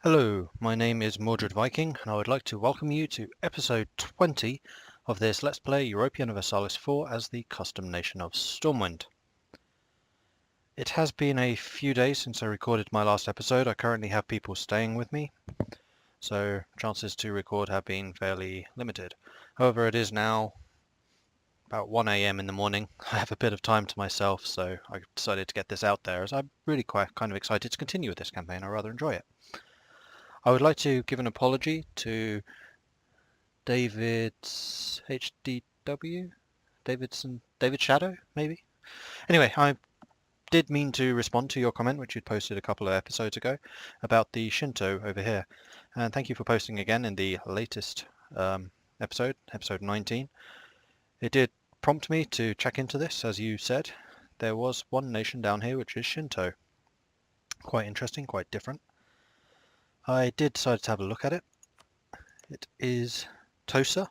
Hello, my name is Mordred Viking, and I would like to welcome you to episode 20 of this Let's Play Europa Universalis 4 as the custom nation of Stormwind. It has been a few days since I recorded my last episode. I currently have people staying with me, so chances to record have been fairly limited. However, it is now about 1 AM in the morning. I have a bit of time to myself, so I decided to get this out there as I'm really quite kind of excited to continue with this campaign. I rather enjoy it. I would like to give an apology to David's HDW? David Shadow, maybe? Anyway, I did mean to respond to your comment, which you'd posted a couple of episodes ago, about the Shinto over here. And thank you for posting again in the latest episode 19. It did prompt me to check into this, as you said. There was one nation down here which is Shinto. Quite interesting, quite different. I did decide to have a look at it. It is Tosa.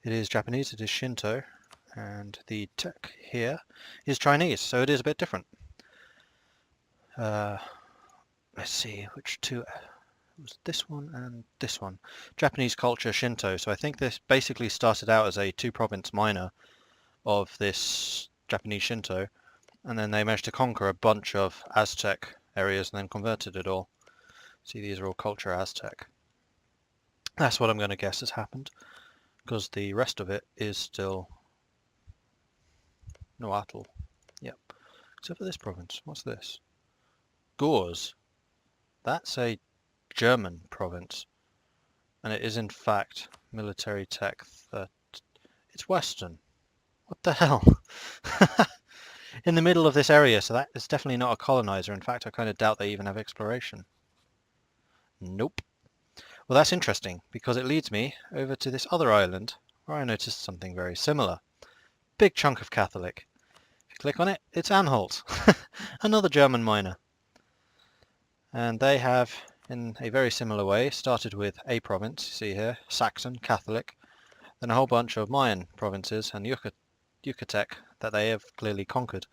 It is Japanese, it is Shinto, and the tech here is Chinese, so it is a bit different. Let's see, which two? It was this one and this one. Japanese culture, Shinto, so I think this basically started out as a two-province minor of this Japanese Shinto, and then they managed to conquer a bunch of Aztec areas and then converted it all. See, these are all culture Aztec. That's what I'm going to guess has happened, because the rest of it is still Nahuatl. Yep. Except for this province. What's this? Gors. That's a German province. And it is in fact military tech that... It's Western. What the hell? In the middle of this area, so that is definitely not a colonizer. In fact, I kind of doubt they even have exploration. Nope. Well, that's interesting, because it leads me over to this other island, where I noticed something very similar. Big chunk of Catholic. If you click on it, it's Anhalt, another German minor. And they have, in a very similar way, started with a province, you see here, Saxon, Catholic, then a whole bunch of Mayan provinces and Yucatec that they have clearly conquered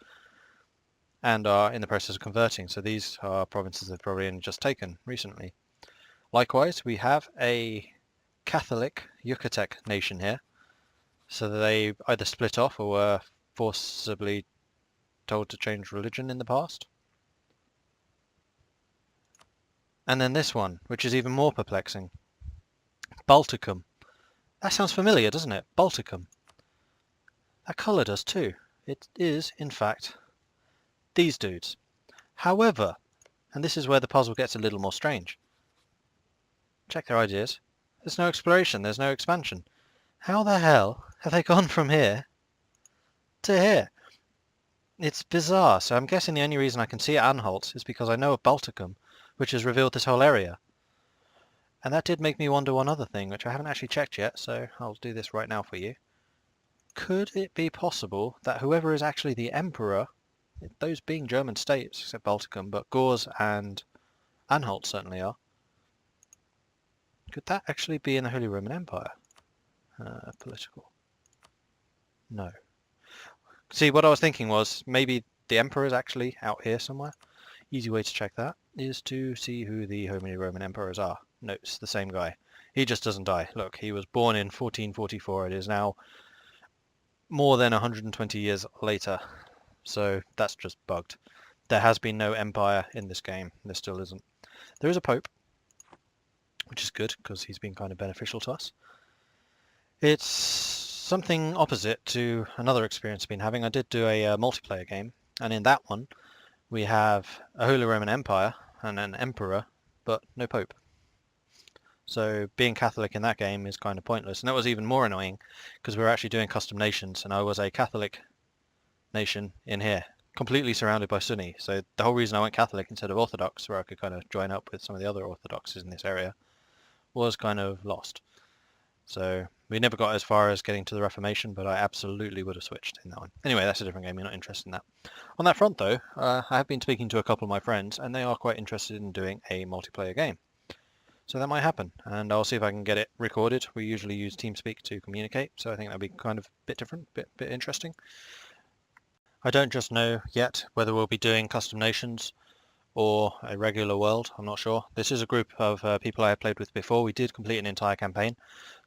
and are in the process of converting. So these are provinces they've probably only just taken recently. Likewise, we have a Catholic Yucatec nation here, so they either split off or were forcibly told to change religion in the past. And then this one, which is even more perplexing. Balticum. That sounds familiar, doesn't it? Balticum. That colour does too. It is, in fact, these dudes. However, and this is where the puzzle gets a little more strange. Check their ideas. There's no exploration, there's no expansion. How the hell have they gone from here to here? It's bizarre, so I'm guessing the only reason I can see Anhalt is because I know of Balticum, which has revealed this whole area. And that did make me wonder one other thing, which I haven't actually checked yet, so I'll do this right now for you. Could it be possible that whoever is actually the Emperor, those being German states, except Balticum, but Gors and Anhalt certainly are, could that actually be in the Holy Roman Empire? Political. No. See, what I was thinking was maybe the Emperor is actually out here somewhere. Easy way to check that is to see who the Holy Roman Emperors are. No, it's the same guy. He just doesn't die. Look, he was born in 1444. It is now more than 120 years later. So that's just bugged. There has been no empire in this game. There still isn't. There is a pope, which is good because he's been kind of beneficial to us. It's something opposite to another experience I've been having. I did do a multiplayer game, and in that one we have a Holy Roman Empire and an emperor, but no pope. So being Catholic in that game is kind of pointless, and that was even more annoying because we were actually doing custom nations, and I was a Catholic nation in here, completely surrounded by Sunni. So the whole reason I went Catholic instead of Orthodox, where I could kind of join up with some of the other Orthodoxes in this area, was kind of lost. So we never got as far as getting to the Reformation, but I absolutely would have switched in that one. Anyway, that's a different game. You're not interested in that. On that front, though, I have been speaking to a couple of my friends, and they are quite interested in doing a multiplayer game. So that might happen, and I'll see if I can get it recorded. We usually use TeamSpeak to communicate, so I think that'll be kind of a bit different, bit interesting. I don't just know yet whether we'll be doing custom nations or a regular world, I'm not sure. This is a group of people I have played with before. We did complete an entire campaign,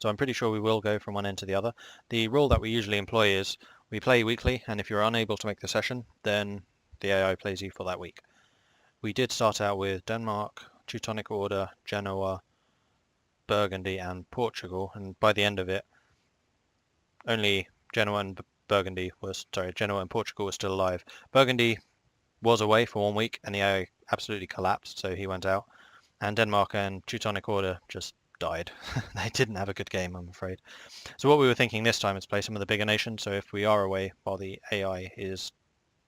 so I'm pretty sure we will go from one end to the other. The rule that we usually employ is we play weekly, and if you're unable to make the session, then the AI plays you for that week. We did start out with Denmark, Teutonic Order, Genoa, Burgundy, and Portugal, and by the end of it, only Genoa and Genoa and Portugal were still alive. Burgundy was away for 1 week, and the AI absolutely collapsed, so he went out. And Denmark and Teutonic Order just died. They didn't have a good game, I'm afraid. So what we were thinking this time is play some of the bigger nations, so if we are away while the AI is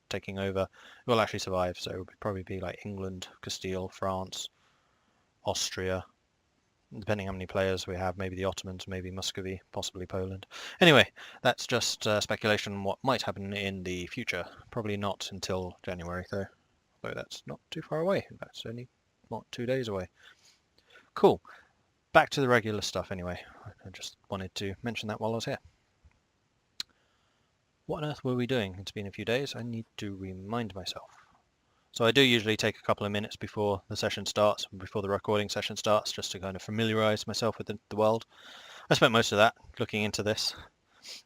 taking over, we'll actually survive. So it would probably be like England, Castile, France, Austria, depending how many players we have, maybe the Ottomans, maybe Muscovy, possibly Poland. Anyway, that's just speculation on what might happen in the future. Probably not until January, though that's not too far away. That's only, 2 days away. Cool. Back to the regular stuff anyway. I just wanted to mention that while I was here. What on earth were we doing? It's been a few days. I need to remind myself. So I do usually take a couple of minutes before the session starts, before the recording session starts, just to kind of familiarize myself with the world. I spent most of that looking into this.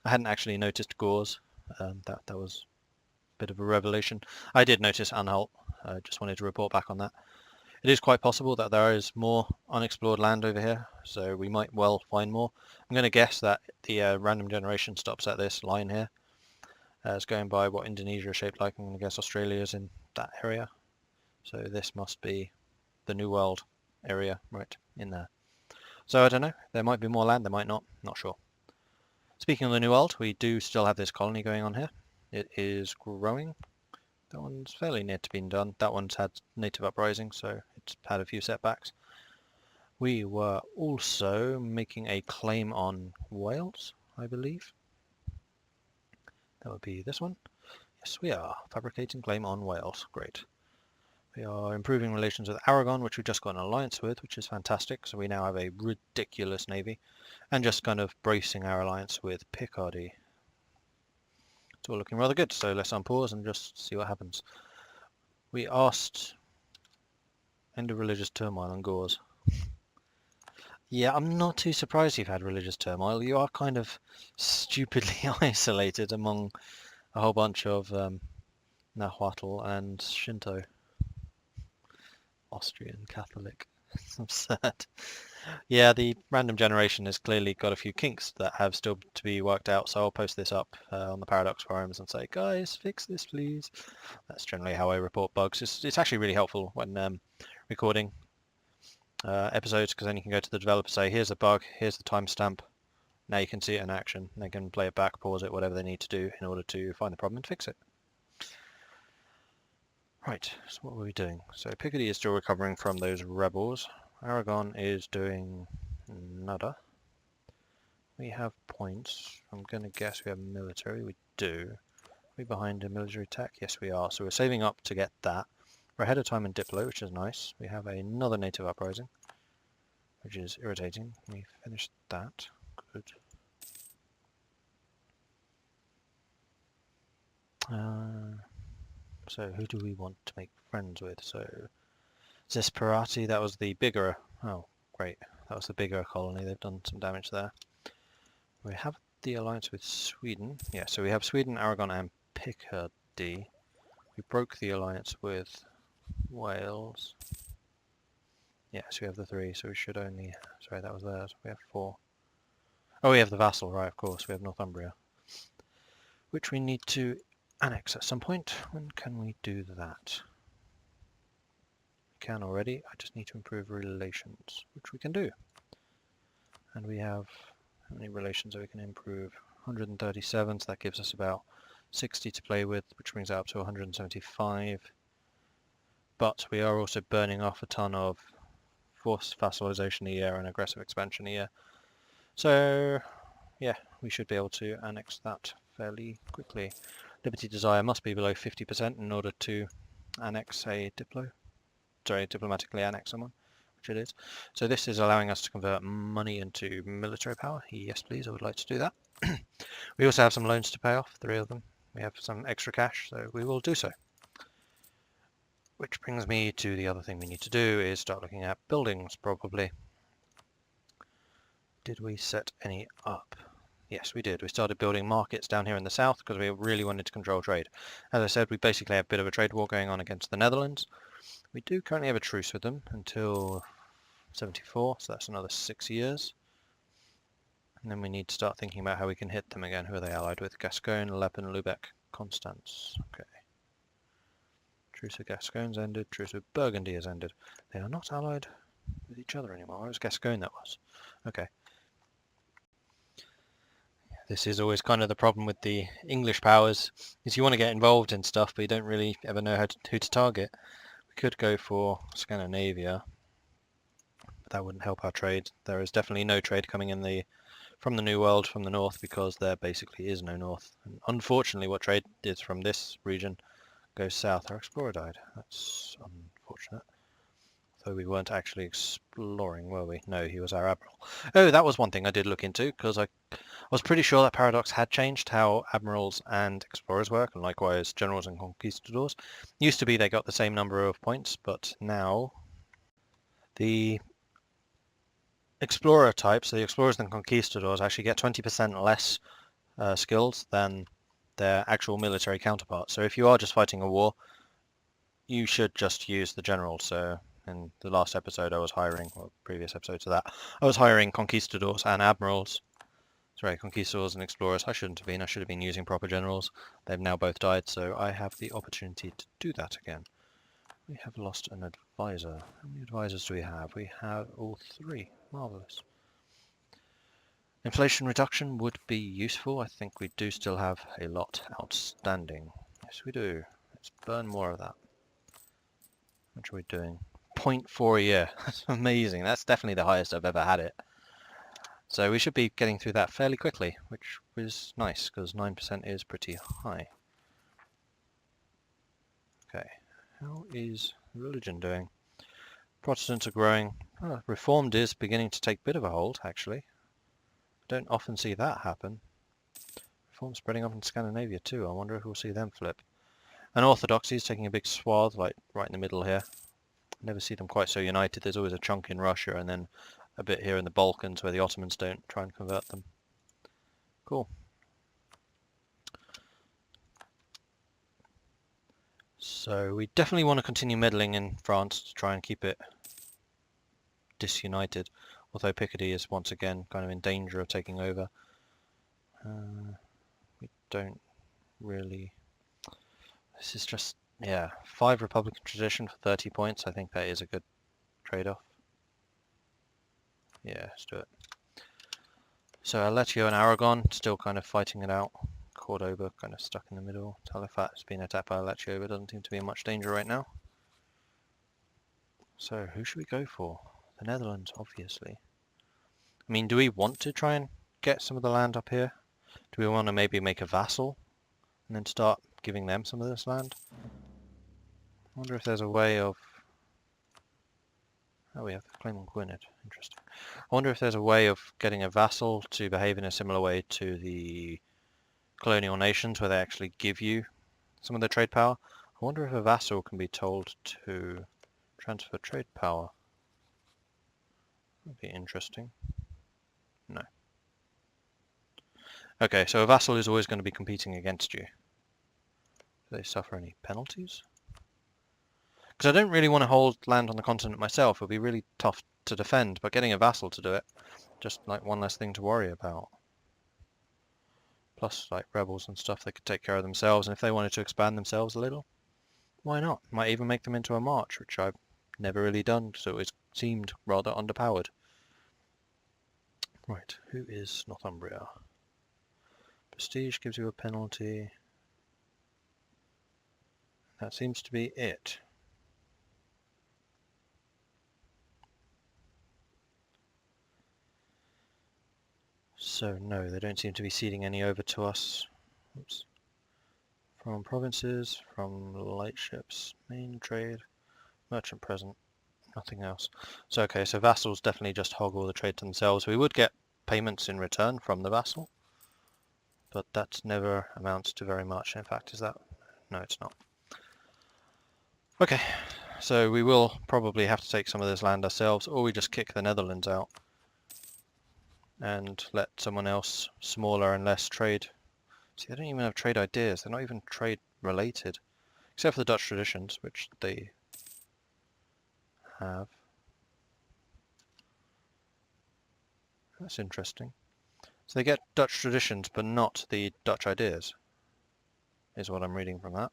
I hadn't actually noticed Gors. That was a bit of a revelation. I did notice Anhalt. I just wanted to report back on that. It is quite possible that there is more unexplored land over here, so we might well find more. I'm going to guess that the random generation stops at this line here. It's going by what Indonesia is shaped like. I'm going to guess Australia is in that area. So this must be the New World area right in there. So I don't know. There might be more land. There might not. Not sure. Speaking of the New World, we do still have this colony going on here. It is growing. That one's fairly near to being done. That one's had native uprising, so it's had a few setbacks. We were also making a claim on Wales, I believe. That would be this one. Yes, we are. Fabricating claim on Wales. Great. We are improving relations with Aragon, which we've just got an alliance with, which is fantastic. So we now have a ridiculous navy. And just kind of bracing our alliance with Picardy. It's all looking rather good, so let's unpause and just see what happens. We asked end of religious turmoil on Gors. Yeah, I'm not too surprised you've had religious turmoil. You are kind of stupidly isolated among a whole bunch of Nahuatl and Shinto. Austrian Catholic. It's absurd. Yeah, the random generation has clearly got a few kinks that have still to be worked out, so I'll post this up on the Paradox forums and say, guys, fix this, please. That's generally how I report bugs. It's actually really helpful when recording episodes, because then you can go to the developer, say, here's a bug, here's the timestamp. Now you can see it in action. They can play it back, pause it, whatever they need to do in order to find the problem and fix it. Right, so what were we doing? So Picardy is still recovering from those rebels. Aragon is doing nada. We have points. I'm going to guess we have military. We do. Are we behind a military tech? Yes, we are. So we're saving up to get that. We're ahead of time in Diplo, which is nice. We have another native uprising, which is irritating. We finished that. Good. So who do we want to make friends with? So Zesperati, that was the bigger... Oh, great. That was the bigger colony. They've done some damage there. We have the alliance with Sweden. Yeah, so we have Sweden, Aragon, and Picardy. We broke the alliance with Wales. Yeah, so we have the 3, so we should only... Sorry, that was theirs. We have 4. Oh, we have the vassal, right, of course. We have Northumbria, which we need to annex at some point. When can we do that? We can already. I just need to improve relations, which we can do. And we have how many relations that we can improve? 137, so that gives us about 60 to play with, which brings it up to 175. But we are also burning off a ton of forced vassalization a year and aggressive expansion a year. So yeah, we should be able to annex that fairly quickly. Liberty Desire must be below 50% in order to annex a diplomatically annex someone, which it is. So this is allowing us to convert money into military power. Yes, please, I would like to do that. We also have some loans to pay off, 3 of them. We have some extra cash, so we will do so. Which brings me to the other thing we need to do is start looking at buildings, probably. Did we set any up? Yes, we did. We started building markets down here in the south because we really wanted to control trade. As I said, we basically have a bit of a trade war going on against the Netherlands. We do currently have a truce with them until 74, so that's another 6 years. And then we need to start thinking about how we can hit them again. Who are they allied with? Gascogne, Leppen, Lubeck, Constance. Okay. Truce with Gascogne's ended. Truce with Burgundy has ended. They are not allied with each other anymore. It was Gascogne that was. Okay. This is always kind of the problem with the English powers, is you want to get involved in stuff, but you don't really ever know who to target. We could go for Scandinavia, but that wouldn't help our trade. There is definitely no trade coming in from the New World from the north because there basically is no north. And unfortunately, what trade is from this region goes south. Our explorer died. That's unfortunate. Though we weren't actually exploring, were we? No, he was our admiral. Oh, that was one thing I did look into, because I was pretty sure that Paradox had changed how admirals and explorers work, and likewise generals and conquistadors. Used to be they got the same number of points, but now the explorer types, so the explorers and conquistadors, actually get 20% less skills than their actual military counterparts. So if you are just fighting a war, you should just use the general. So in the last episode I was hiring, or previous episode to that, I was hiring conquistadors and admirals. Sorry, conquistadors and explorers. I shouldn't have been. I should have been using proper generals. They've now both died, so I have the opportunity to do that again. We have lost an advisor. How many advisors do we have? We have all 3. Marvellous. Inflation reduction would be useful. I think we do still have a lot outstanding. Yes, we do. Let's burn more of that. What are we doing? 0.4 a year. That's amazing. That's definitely the highest I've ever had it. So we should be getting through that fairly quickly, which was nice, because 9% is pretty high. Okay, how is religion doing? Protestants are growing. Reformed is beginning to take a bit of a hold, actually. Don't often see that happen. Reform spreading off in Scandinavia too. I wonder if we'll see them flip. And Orthodoxy is taking a big swath, like right in the middle here. Never see them quite so united. There's always a chunk in Russia and then a bit here in the Balkans where the Ottomans don't try and convert them. Cool. So we definitely want to continue meddling in France to try and keep it disunited, although Picardy is once again kind of in danger of taking over. We don't really... This is just, yeah, 5 Republican tradition for 30 points. I think that is a good trade-off. Yeah, let's do it. So Aletio and Aragon still kind of fighting it out. Cordoba kind of stuck in the middle. Talifat has been attacked by Aletio, but doesn't seem to be in much danger right now. So who should we go for? The Netherlands, obviously. I mean, do we want to try and get some of the land up here? Do we want to maybe make a vassal and then start giving them some of this land? I wonder if there's a way of... Oh, we have claim on Gwynedd. Interesting. I wonder if there's a way of getting a vassal to behave in a similar way to the colonial nations where they actually give you some of the trade power. I wonder if a vassal can be told to transfer trade power. That'd be interesting. No. Okay, so a vassal is always going to be competing against you. Do they suffer any penalties? Because I don't really want to hold land on the continent myself. It would be really tough to defend, but getting a vassal to do it, just like one less thing to worry about. Plus, like rebels and stuff, they could take care of themselves, and if they wanted to expand themselves a little, why not? Might even make them into a march, which I've never really done, so it seemed rather underpowered. Right, who is Northumbria? Prestige gives you a penalty. That seems to be it. So no, they don't seem to be ceding any over to us. Oops. From provinces, from lightships, main trade, merchant present, nothing else. So okay, so vassals definitely just hog all the trade to themselves. We would get payments in return from the vassal, but that never amounts to very much. In fact, is that? No, it's not. Okay, so we will probably have to take some of this land ourselves, or we just kick the Netherlands out and let someone else smaller and less trade. See, they don't even have trade ideas. They're not even trade related, except for the Dutch traditions, which they have. That's interesting. So they get Dutch traditions, but not the Dutch ideas, is what I'm reading from that.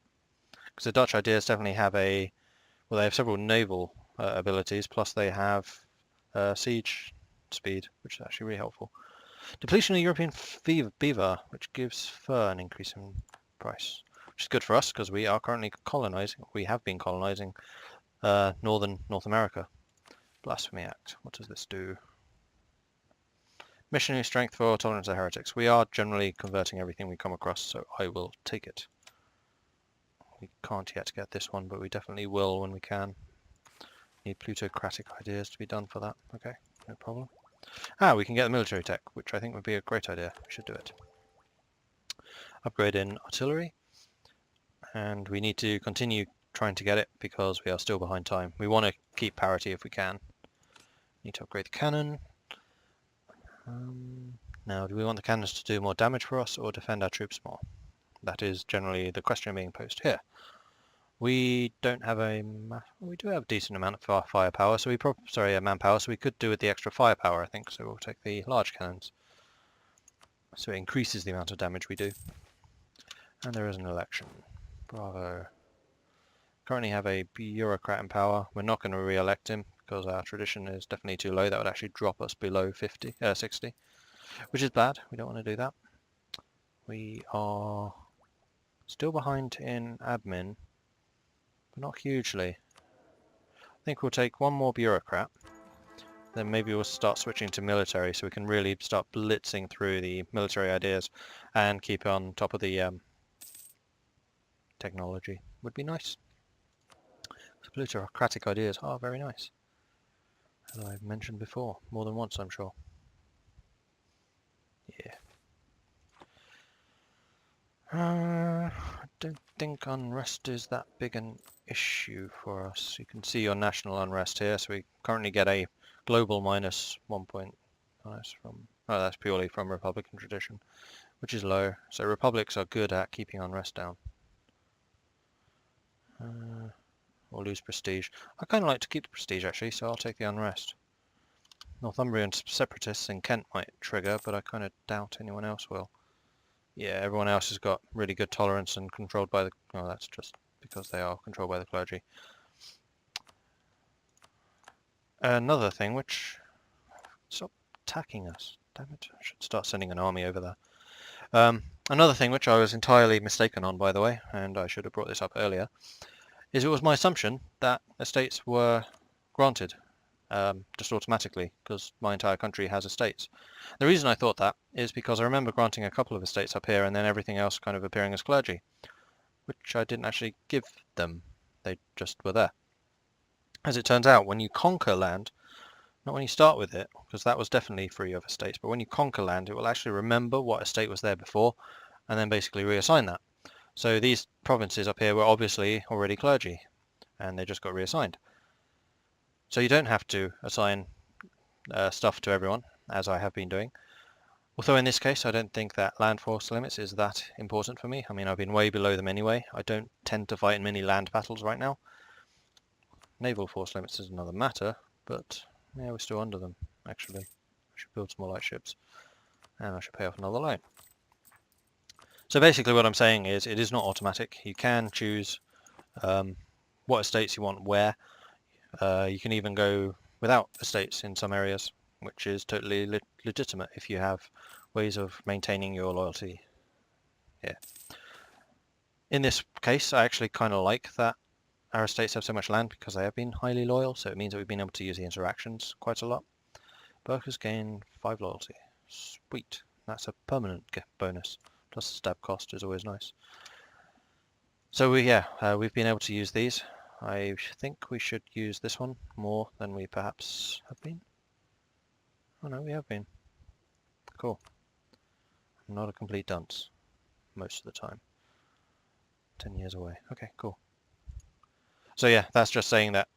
Because the Dutch ideas definitely have well, they have several naval abilities, plus they have siege speed, which is actually really helpful. Depletion of European beaver, which gives fur an increase in price, which is good for us because we are currently colonizing. We have been colonizing northern North America. Blasphemy Act. What does this do? Missionary strength for tolerance of heretics. We are generally converting everything we come across, so I will take it. We can't yet get this one, but we definitely will when we can. Need plutocratic ideas to be done for that. Okay, no problem. We can get the military tech, which I think would be a great idea. We should do it. Upgrade in artillery. And we need to continue trying to get it because we are still behind time. We want to keep parity if we can. Need to upgrade the cannon. Now, do we want the cannons to do more damage for us or defend our troops more? That is generally the question being posed here. We don't have we do have a decent amount of firepower, so manpower, so we could do with the extra firepower, I think. So we'll take the large cannons. So it increases the amount of damage we do. And there is an election. Bravo. Currently have a bureaucrat in power. We're not going to re-elect him because our tradition is definitely too low. That would actually drop us below 60, which is bad. We don't want to do that. We are still behind in admin, but not hugely. I think we'll take one more bureaucrat. Then maybe we'll start switching to military so we can really start blitzing through the military ideas and keep on top of the technology. Would be nice. So plutocratic ideas are very nice, as I've mentioned before, more than once I'm sure. Yeah. I don't think unrest is that big an issue for us. You can see your national unrest here, so we currently get a global -1 point from, that's purely from Republican tradition, which is low. So republics are good at keeping unrest down. Or lose prestige. I kind of like to keep the prestige actually, so I'll take the unrest. Northumbrian separatists in Kent might trigger, but I kind of doubt anyone else will. Yeah, everyone else has got really good tolerance and controlled by the... Oh, that's just because they are controlled by the clergy. Another thing which... Stop attacking us. Damn it, I should start sending an army over there. Another thing which I was entirely mistaken on, by the way, and I should have brought this up earlier, is it was my assumption that estates were granted just automatically, because my entire country has estates. The reason I thought that is because I remember granting a couple of estates up here and then everything else kind of appearing as clergy, which I didn't actually give them. They just were there. As it turns out, when you conquer land, not when you start with it, because that was definitely free of estates, but when you conquer land, it will actually remember what estate was there before and then basically reassign that. So these provinces up here were obviously already clergy, and they just got reassigned. So you don't have to assign stuff to everyone, as I have been doing. Although in this case, I don't think that land force limits is that important for me. I mean, I've been way below them anyway. I don't tend to fight in many land battles right now. Naval force limits is another matter, but yeah, we're still under them, actually. I should build some more light ships, and I should pay off another loan. So basically what I'm saying is it is not automatic. You can choose what estates you want where. You can even go without estates in some areas, which is totally legitimate if you have ways of maintaining your loyalty here. In this case, I actually kind of like that our estates have so much land because they have been highly loyal, so it means that we've been able to use the interactions quite a lot. Workers gain 5 loyalty. Sweet. That's a permanent bonus. Plus the stab cost is always nice. So we've been able to use these. I think we should use this one more than we perhaps have been. Oh no, we have been. Cool. I'm not a complete dunce most of the time. 10 years away. Okay, cool. So yeah, that's just saying that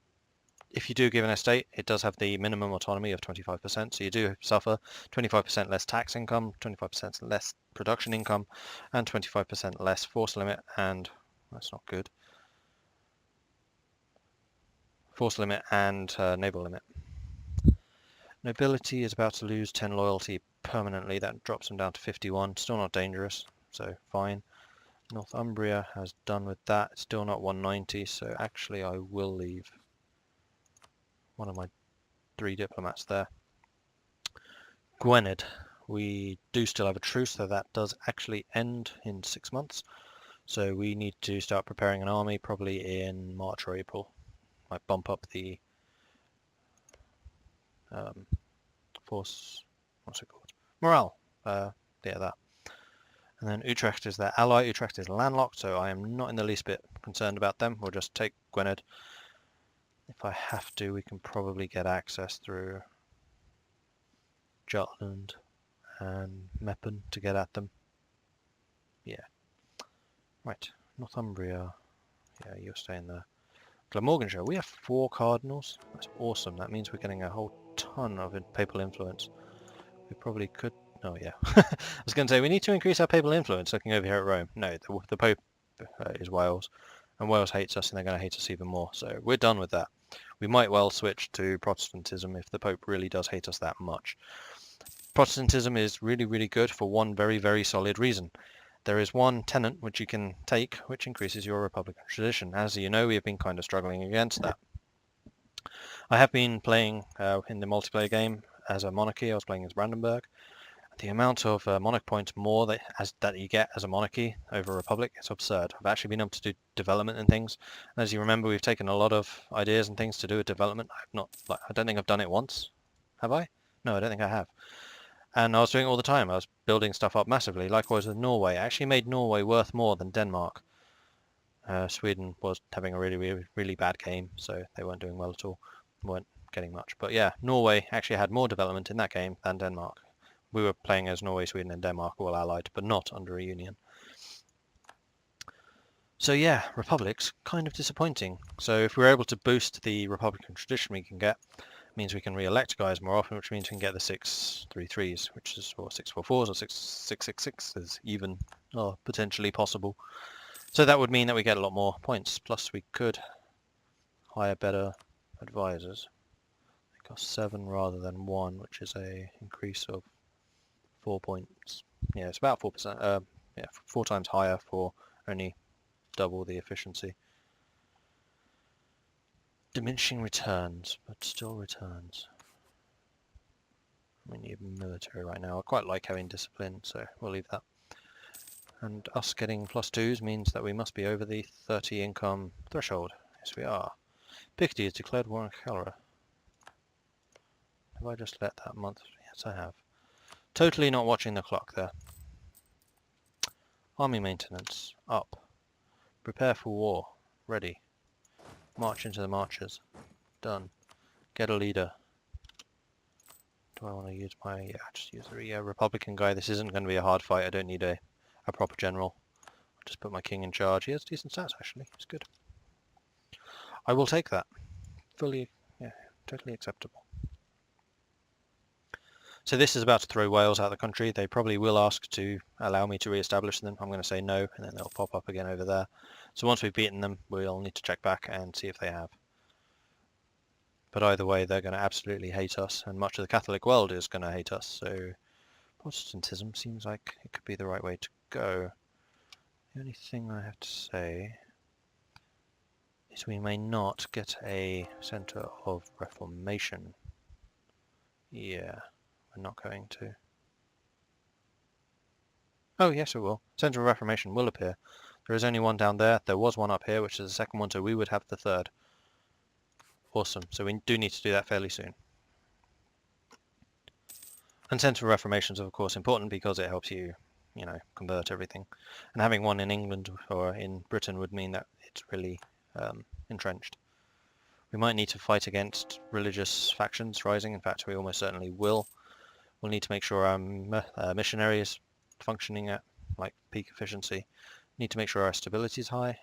if you do give an estate, it does have the minimum autonomy of 25%. So you do suffer 25% less tax income, 25% less production income, and 25% less force limit. And that's not good. Force limit and naval limit. Nobility is about to lose 10 loyalty permanently. That drops them down to 51. Still not dangerous, so fine. Northumbria has done with that. Still not 190, so actually I will leave one of my 3 diplomats there. Gwynedd. We do still have a truce, so that does actually end in 6 months. So we need to start preparing an army probably in March or April. Might bump up the force, what's it called? Morale. Yeah, that. And then Utrecht is their ally. Utrecht is landlocked, so I am not in the least bit concerned about them. We'll just take Gwynedd. If I have to, we can probably get access through Jutland and Meppen to get at them. Yeah. Right. Northumbria. Yeah, you're staying there. Glamorganshire. We have 4 cardinals. That's awesome. That means we're getting a whole ton of papal influence. We probably could... Oh, yeah. I was going to say, we need to increase our papal influence looking over here at Rome. No, the Pope is Wales, and Wales hates us, and they're going to hate us even more. So we're done with that. We might well switch to Protestantism if the Pope really does hate us that much. Protestantism is really, really good for one very, very solid reason. There is one tenet which you can take, which increases your Republican tradition. As you know, we have been kind of struggling against that. I have been playing in the multiplayer game as a monarchy. I was playing as Brandenburg. The amount of monarch points more that you get as a monarchy over a republic is absurd. I've actually been able to do development and things. And as you remember, we've taken a lot of ideas and things to do with development. I don't think I've done it once. Have I? No, I don't think I have. And I was doing it all the time. I was building stuff up massively. Likewise with Norway. I actually made Norway worth more than Denmark. Sweden was having a really, really, really bad game, so they weren't doing well at all. Weren't getting much. But yeah, Norway actually had more development in that game than Denmark. We were playing as Norway, Sweden, and Denmark all allied, but not under a union. So yeah, republics, kind of disappointing. So if we're able to boost the republican tradition we can get, it means we can re-elect guys more often, which means we can get the 633s, which is, or 644s or 666s even, or potentially possible. So that would mean that we get a lot more points. Plus we could hire better advisors. They cost 7 rather than 1, which is a increase of 4 points. Yeah, it's about 4%. Yeah, 4 times higher for only double the efficiency. Diminishing returns, but still returns. We need military right now. I quite like having discipline, so we'll leave that. And us getting +2s means that we must be over the 30 income threshold. Yes, we are. Picardy has declared war on Calera. Have I just let that month? Yes, I have. Totally not watching the clock there. Army maintenance. Up. Prepare for war. Ready. March into the marches. Done. Get a leader. Do I want to use my... Yeah, just use the Republican guy. This isn't going to be a hard fight. I don't need a proper general. I'll just put my king in charge. He has decent stats, actually. It's good. I will take that. Fully, yeah, totally acceptable. So this is about to throw Wales out of the country. They probably will ask to allow me to re-establish them. I'm going to say no, and then they'll pop up again over there. So once we've beaten them, we'll need to check back and see if they have. But either way, they're going to absolutely hate us, and much of the Catholic world is going to hate us. So Protestantism seems like it could be the right way to go. The only thing I have to say is we may not get a centre of Reformation. Yeah, we're not going to. Oh yes, it will. Centre of Reformation will appear. There is only one down there. There was one up here, which is the second one, so we would have the third. Awesome. So we do need to do that fairly soon. And Centre of Reformation is of course important because it helps you, convert everything. And having one in England or in Britain would mean that it's really entrenched. We might need to fight against religious factions rising. In fact, we almost certainly will. We'll need to make sure our missionary is functioning at peak efficiency. Need to make sure our stability is high.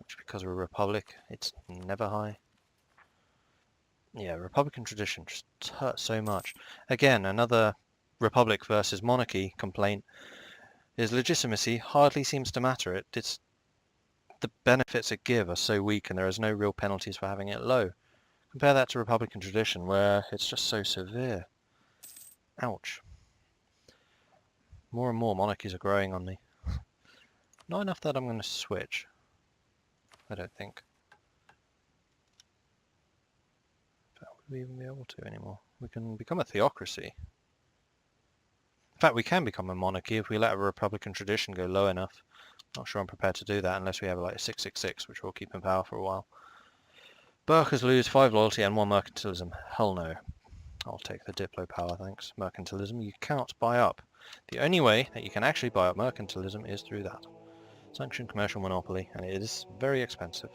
which because we're a republic, it's never high. Yeah, Republican tradition just hurts so much. Again, another republic versus monarchy complaint is legitimacy hardly seems to matter. It's the benefits it give are so weak and there is no real penalties for having it low. Compare that to Republican tradition where it's just so severe. Ouch. More and more monarchies are growing on me. Not enough that I'm going to switch. I don't think. Would we even be able to anymore? We can become a theocracy. In fact, we can become a monarchy if we let a Republican tradition go low enough. Not sure I'm prepared to do that unless we have like a 666, which will keep in power for a while. Burkers lose 5 loyalty and 1 mercantilism. Hell no. I'll take the Diplo power, thanks. Mercantilism you cannot buy up. The only way that you can actually buy up mercantilism is through that. Sanctioned commercial monopoly, and it is very expensive.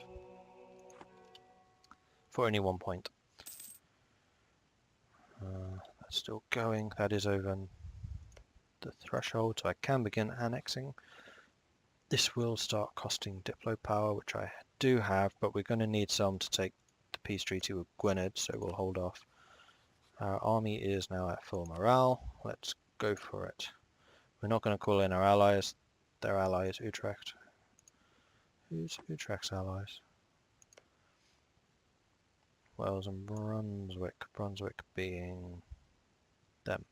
For only 1 point. That's still going. That is over the threshold, so I can begin annexing. This will start costing Diplo power, which I do have, but we're going to need some to take the peace treaty with Gwynedd, so we'll hold off. Our army is now at full morale. Let's go for it. We're not going to call in our allies. Their ally is Utrecht. Who's Utrecht's allies? Wales and Brunswick. Brunswick being them.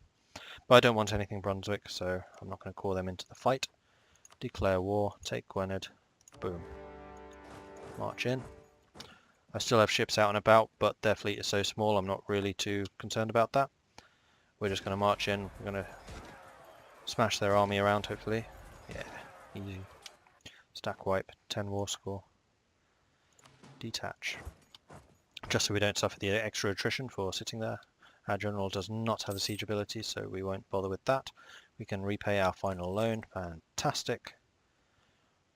But I don't want anything Brunswick, so I'm not going to call them into the fight. Declare war, take Gwynedd, boom. March in. I still have ships out and about, but their fleet is so small I'm not really too concerned about that. We're just going to march in, we're going to smash their army around hopefully. Yeah, easy. Stack wipe, 10 war score. Detach. Just so we don't suffer the extra attrition for sitting there. Our general does not have a siege ability, so we won't bother with that. We can repay our final loan. Fantastic.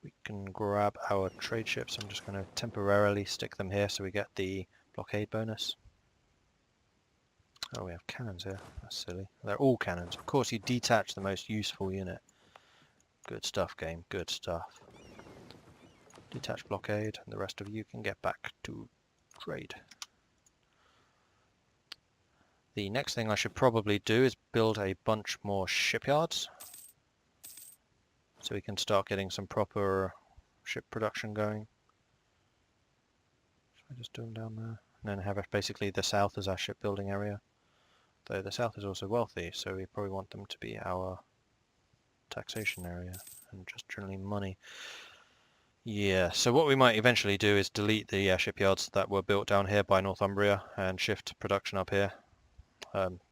We can grab our trade ships. I'm just going to temporarily stick them here so we get the blockade bonus. Oh, we have cannons here. That's silly. They're all cannons. Of course, you detach the most useful unit. Good stuff, game. Good stuff. Detach blockade, and the rest of you can get back to trade. The next thing I should probably do is build a bunch more shipyards. So we can start getting some proper ship production going. Should I just do them down there? And then have basically the south as our shipbuilding area. Though the south is also wealthy, so we probably want them to be our taxation area and just generally money. Yeah, so what we might eventually do is delete the shipyards that were built down here by Northumbria and shift production up here.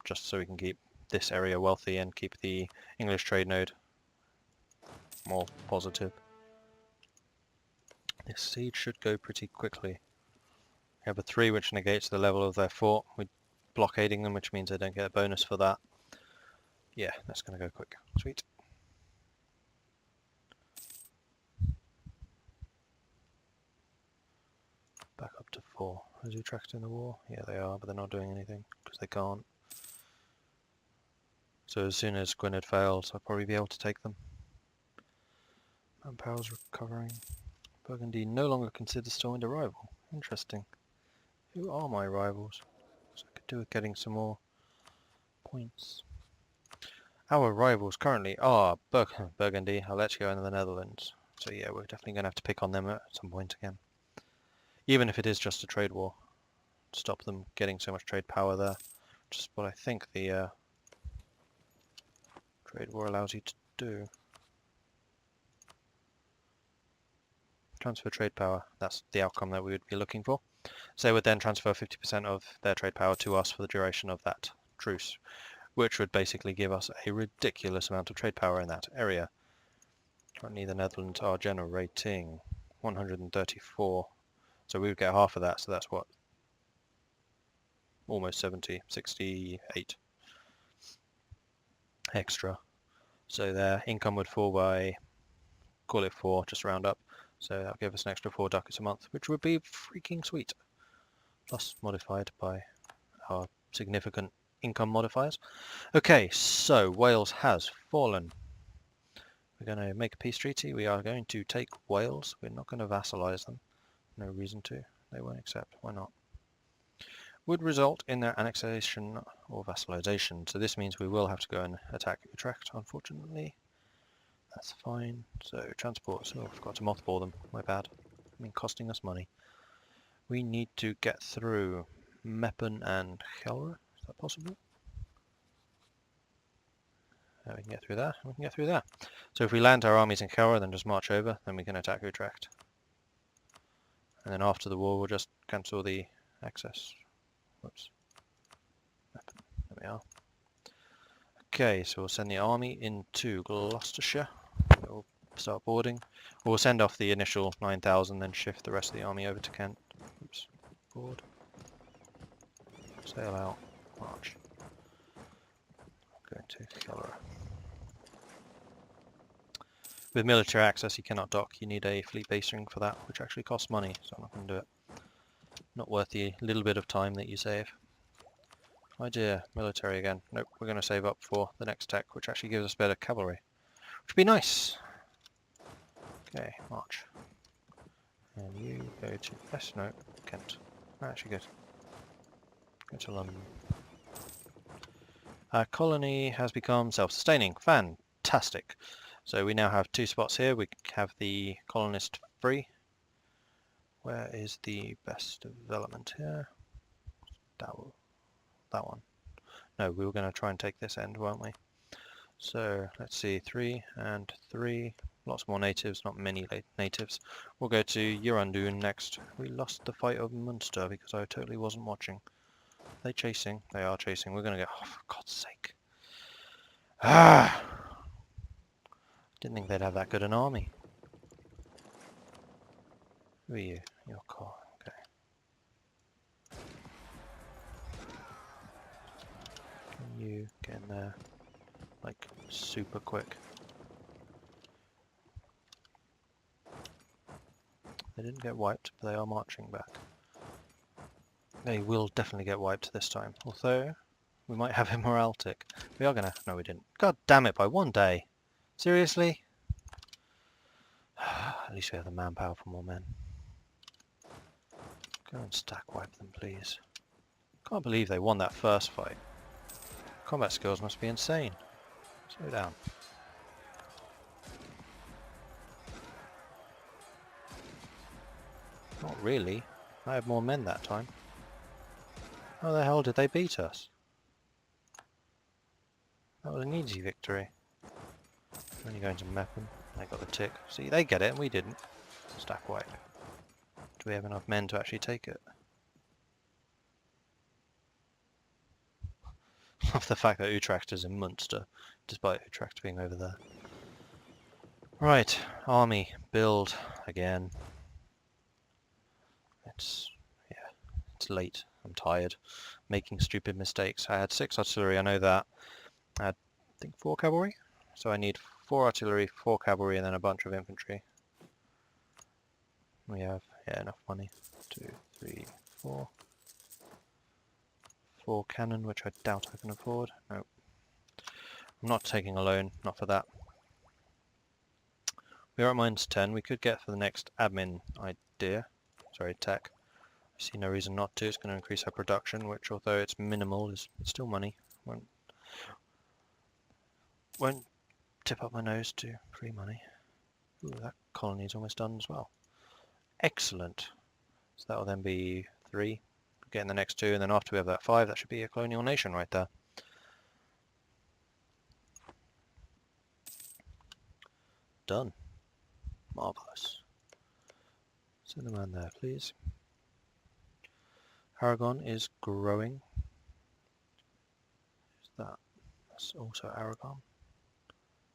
Just so we can keep this area wealthy and keep the English trade node more positive. This siege should go pretty quickly. We have a 3 which negates the level of their fort. We're blockading them, which means they don't get a bonus for that. Yeah, that's going to go quick. Sweet. Back up to 4. Is Utrecht in the war? Yeah, they are, but they're not doing anything because they can't. So as soon as Gwynedd fails, I'll probably be able to take them. Manpower's recovering. Burgundy no longer considers Stormwind a rival. Interesting. Who are my rivals? So I could do with getting some more points. Our rivals currently are Burgundy, Aleccio and the Netherlands. So yeah, we're definitely going to have to pick on them at some point again. Even if it is just a trade war. Stop them getting so much trade power there. Which is what I think the trade war allows you to do. Transfer trade power, that's the outcome that we would be looking for. So they would then transfer 50% of their trade power to us for the duration of that truce, which would basically give us a ridiculous amount of trade power in that area. Currently the Netherlands are generating 134, so we would get half of that, so that's what? Almost 70, 68 extra. So their income would fall by, call it 4, just round up. So that'll give us an extra 4 ducats a month, which would be freaking sweet. Plus modified by our significant income modifiers. Okay, so Wales has fallen. We're going to make a peace treaty. We are going to take Wales. We're not going to vassalize them. No reason to. They won't accept. Why not? Would result in their annexation or vassalization. So this means we will have to go and attack Utrecht, unfortunately. That's fine. So transports. Oh, I forgot to mothball them. My bad. I mean, costing us money. We need to get through Meppen and Gelre. Is that possible? We can get through there. We can get through there. So if we land our armies in Gelre, then just march over, then we can attack Utrecht. And then after the war, we'll just cancel the access. Whoops. Meppen. There we are. Okay, so we'll send the army into Gloucestershire. We'll start boarding. We'll send off the initial 9,000, then shift the rest of the army over to Kent. Oops. Board. Sail out. March. Going to Gelre. With military access, you cannot dock. You need a fleet basing for that, which actually costs money, so I'm not going to do it. Not worth the little bit of time that you save. Idea, military again. Nope, we're going to save up for the next tech, which actually gives us better cavalry. Which would be nice. Okay, march. And you go to... Yes, no, Kent. Actually good. Go to London. Our colony has become self-sustaining. Fantastic. So we now have 2 spots here. We have the colonist free. Where is the best development here? That one. No, we were going to try and take this end, weren't we? So let's see, 3 and 3. Lots more natives, not many natives. We'll go to Urundun next. We lost the fight of Munster because I totally wasn't watching. Are they chasing? They are chasing. We're going to get... Oh, for God's sake. Ah! Didn't think they'd have that good an army. Who are you? You're cool. Okay. Can you get in there, like, super quick? They didn't get wiped, but they are marching back. They will definitely get wiped this time. Although, we might have immoraltic. We are gonna... No, we didn't. God damn it, by 1 day. Seriously? At least we have the manpower for more men. Go and stack wipe them, please. Can't believe they won that first fight. Combat skills must be insane. Slow down. Not really. I had more men that time. How the hell did they beat us? That was an easy victory. Only going to Meppen. They got the tick. See, they get it and we didn't. Stack wipe. Do we have enough men to actually take it? Of the fact that Utrecht is in Munster, despite Utrecht being over there. Right, army, build again. It's late. I'm tired. Making stupid mistakes. I had 6 artillery, I know that. I had, I think, 4 cavalry. So I need 4 artillery, 4 cavalry, and then a bunch of infantry. We have, enough money. 2, 3, 4. 4 cannon, which I doubt I can afford. Nope. I'm not taking a loan, not for that. We are at -10. We could get for the next admin idea. Sorry, tech. I see no reason not to. It's going to increase our production, which, although it's minimal, it's still money. Won't tip up my nose to free money. Ooh, that colony's almost done as well. Excellent. So that will then be 3. Getting the next 2, and then after we have that 5, that should be a colonial nation right there. Done. Marvellous. Send a man there, please. Aragon is growing. Is that? That's also Aragon.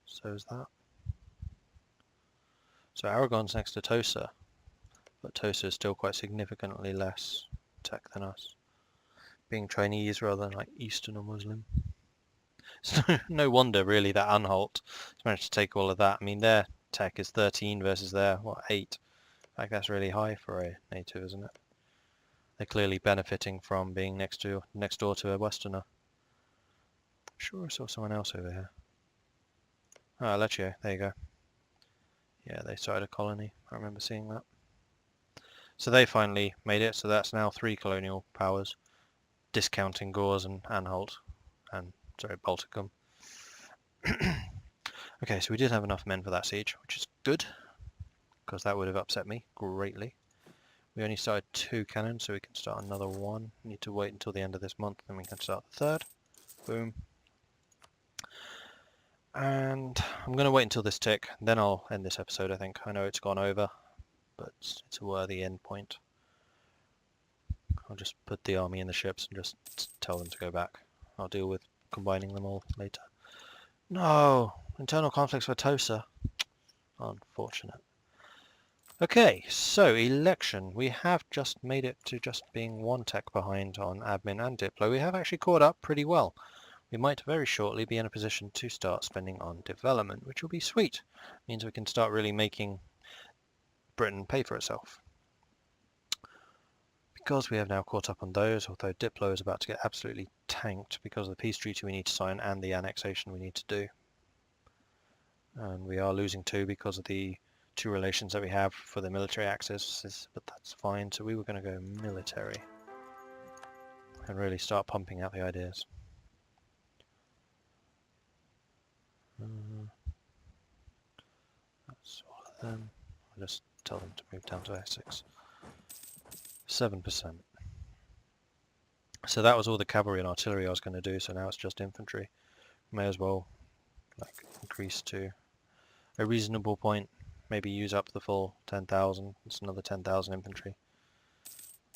So is that. So Aragon's next to Tosa, but Tosa is still quite significantly less tech than us, being Chinese rather than like Eastern or Muslim. So no wonder really that Anhalt has managed to take all of that. I mean, their tech is 13 versus their, what, 8. In fact, that's really high for a native, isn't it? They're clearly benefiting from being next door to a Westerner. I'm sure I saw someone else over here. Ah, Leccio, there you go. Yeah, they started a colony. I remember seeing that. So they finally made it. So that's now 3 colonial powers, discounting Gors and Anhalt, and sorry, Balticum. Okay, so we did have enough men for that siege, which is good, because that would have upset me greatly. We only started 2 cannons, so we can start another 1. We need to wait until the end of this month, then we can start the 3rd. Boom. And I'm going to wait until this tick, then I'll end this episode, I think. I know it's gone over, but it's a worthy end point. I'll just put the army in the ships and just tell them to go back. I'll deal with combining them all later. No! Internal conflicts for Tosa. Unfortunate. Okay, so election. We have just made it to just being 1 tech behind on admin and Diplo. We have actually caught up pretty well. We might very shortly be in a position to start spending on development, which will be sweet. Means we can start really making Britain pay for itself. Because we have now caught up on those, although Diplo is about to get absolutely tanked because of the peace treaty we need to sign and the annexation we need to do. And we are losing 2 because of the 2 relations that we have for the military axis, but that's fine. So we were going to go military and really start pumping out the ideas. That's all of them. I'll just tell them to move down to Essex. 7%. So that was all the cavalry and artillery I was going to do, so now it's just infantry. May as well increase to a reasonable point. Maybe use up the full 10,000. It's another 10,000 infantry.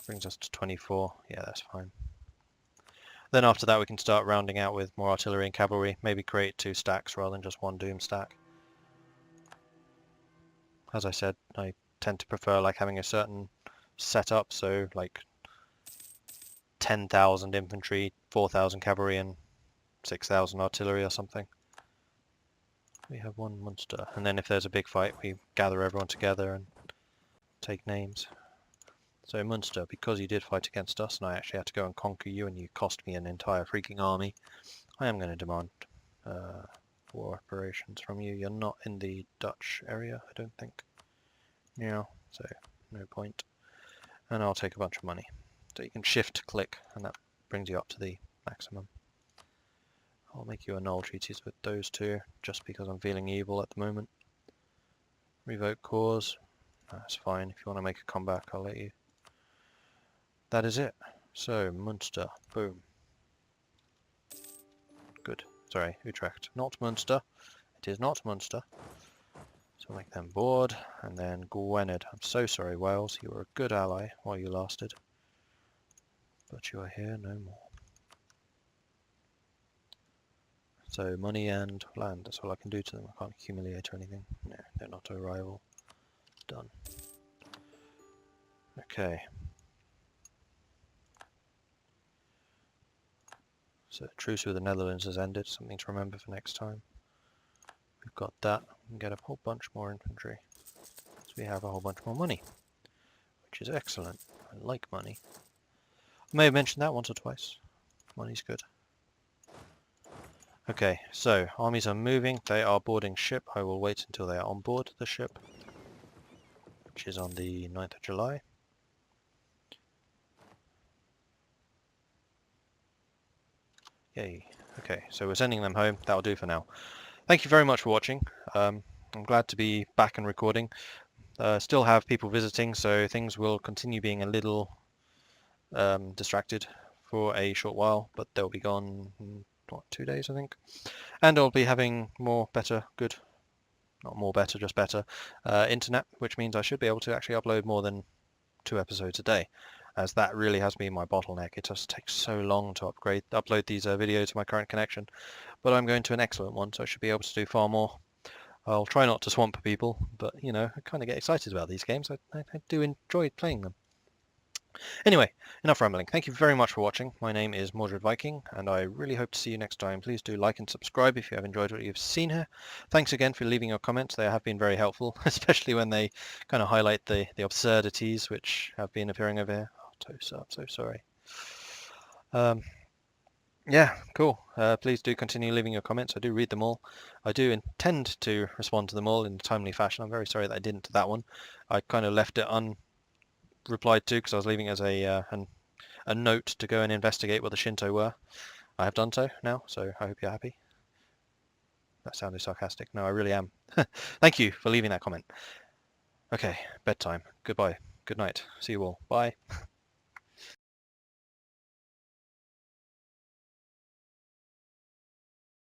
Brings us to 24. Yeah, that's fine. Then after that we can start rounding out with more artillery and cavalry. Maybe create 2 stacks rather than just 1 doom stack. As I said, I tend to prefer having a certain setup, so 10,000 infantry, 4,000 cavalry and 6,000 artillery or something. We have 1 Munster, and then if there's a big fight we gather everyone together and take names. So Munster, because you did fight against us and I actually had to go and conquer you and you cost me an entire freaking army, I am going to demand war operations from you. You're not in the Dutch area, I don't think. Yeah, so no point. And I'll take a bunch of money. So you can shift click and that brings you up to the maximum. I'll make you annul treaties with those 2 just because I'm feeling evil at the moment. Revoke cause. That's fine. If you want to make a comeback, I'll let you. That is it. So, Munster. Boom. Good. Sorry, Utrecht. Not Munster. It is not Munster. So make them bored. And then Gwynedd. I'm so sorry, Wales. You were a good ally while you lasted. But you are here no more. So money and land, that's all I can do to them. I can't accumulate or anything. No, they're not a rival. Done. Okay. So truce with the Netherlands has ended. Something to remember for next time. We've got that. We can get a whole bunch more infantry. So we have a whole bunch more money. Which is excellent. I like money. I may have mentioned that once or twice. Money's good. Okay, so armies are moving. They are boarding ship. I will wait until they are on board the ship, which is on the 9th of July. Yay. Okay, so we're sending them home. That'll do for now. Thank you very much for watching. I'm glad to be back and recording. Still have people visiting, so things will continue being a little distracted for a short while, but they'll be gone in, 2 days I think. And I'll be having more, better, good, not more, better, just better internet, which means I should be able to actually upload more than 2 episodes a day, as that really has been my bottleneck. It just takes so long to upload these videos to my current connection, but I'm going to an excellent one, so I should be able to do far more. I'll try not to swamp people, but you know, I kind of get excited about these games. I do enjoy playing them. Anyway, enough rambling. Thank you very much for watching. My name is Mordred Viking, and I really hope to see you next time. Please do like and subscribe if you have enjoyed what you've seen here. Thanks again for leaving your comments. They have been very helpful, especially when they kind of highlight the absurdities which have been appearing over here. Oh, Tosa, I'm so sorry. Yeah, cool. Please do continue leaving your comments. I do read them all. I do intend to respond to them all in a timely fashion. I'm very sorry that I didn't to that one. I kind of left it unreplied to because I was leaving it as a note to go and investigate what the Shinto were. I have done so now, so I hope you're happy. That sounded sarcastic. No, I really am. Thank you for leaving that comment. Okay, bedtime. Goodbye. Good night. See you all. Bye.